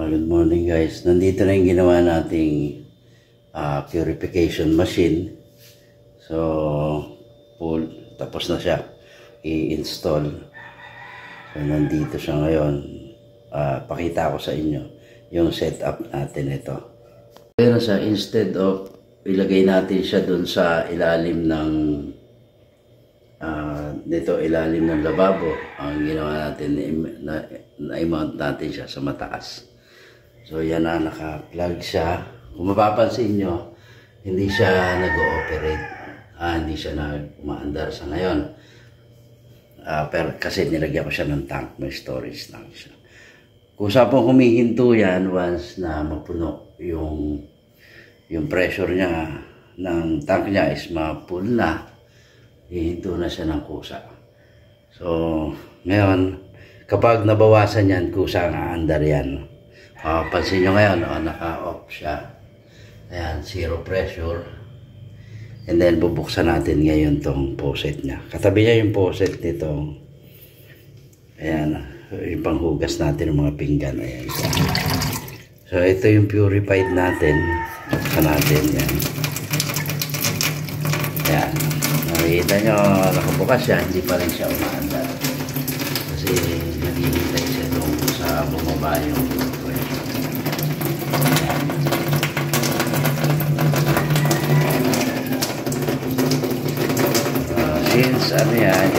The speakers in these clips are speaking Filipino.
Good morning guys. Nandito na yung ginawa nating purification machine. So, tapos na siya i-install. So, nandito siya ngayon. Pakita ko sa inyo yung setup natin ito. Kaya na siya, instead of ilagay natin siya dun sa ilalim ng ilalim ng lababo, ang ginawa natin na-mount natin siya sa mataas. So yan na, naka-plug siya. Kung mapapansin nyo, hindi siya nag-ooperate. Hindi siya umaandar sa ngayon. Pero kasi nilagyan ko siya ng tank, may storage tank siya. Kung saan pong humihinto yan, once na mapuno yung pressure niya ng tank niya is ma-full na, hihinto na siya ng kusa. So, ngayon, kapag nabawasan yan, kusa nga andar yan. Pansin nyo ngayon, naka-off siya. Ayan, zero pressure. And then, bubuksan natin ngayon tong faucet niya. Katabi niya yung faucet nito. Ayan, yung panghugas natin ng mga pinggan. Ayan. So, ito yung purified natin. Buksan natin yan. Ayan. Nakikita nyo, nakabukas siya, hindi pa rin siya umaandar. Kasi naghihintay siya doon sa bumaba yung pressure. Since ano yan,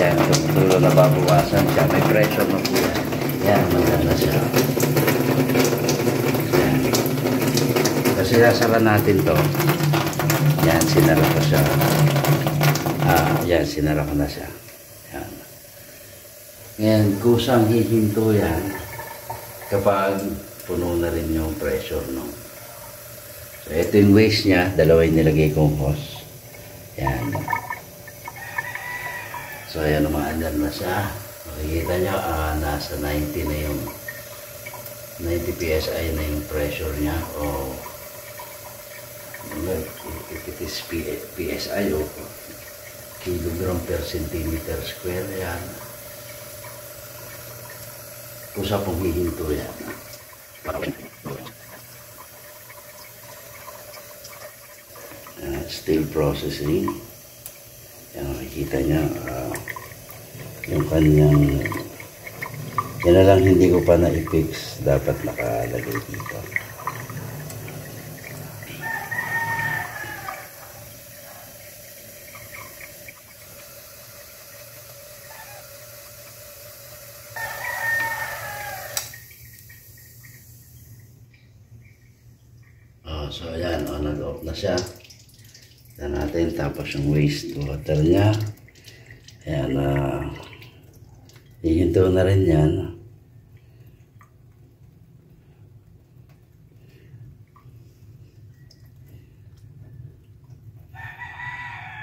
tulo na babawasan siya, may pressure na po yan. Yan, maganda siya. Yan. Kasi nasara natin to. Yan, sinara ko siya. Yan, sinara ko na siya. Yan. Ngayon, kusang hihinto yan kapag puno na rin yung pressure, no? So, ito yung waste niya. Dalawa yung nilagay kong hose. Yan. So, ayan, umaandar na siya. Makikita nyo, nasa 90 na yung 90 PSI na yung pressure niya. O, if it is PSI o kilogram per centimeter square, yan. Kusa pong hihinto yan. Still processing. Yan, makikita niya yung kanyang yan na lang, hindi ko pa na-fix, dapat nakalagay dito. So ayan, nag-off na siya. Tignan natin, tapos yung wastewater niya. Ayan, hihinto na rin yan.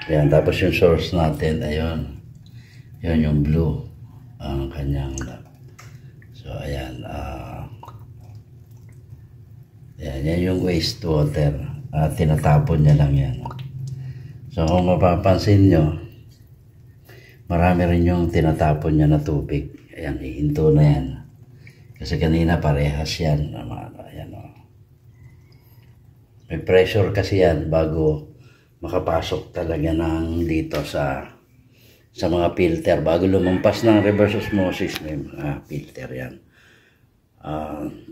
Ayan, tapos yung source natin, ayun. Yun yung blue, ang kanyang so ayan, yan yung wastewater. Tinatapon niya lang yan. So kung mapapansin nyo, marami rin yung tinatapon niya na tubig. Ayan, ihinto na yan. Kasi kanina parehas yan. Ayan, may pressure kasi yan bago makapasok talaga ng dito sa mga filter. Bago lumampas ng reverse osmosis, may mga filter yan.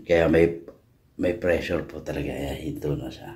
Kaya may pressure po talaga. Ayan, hinto na siya.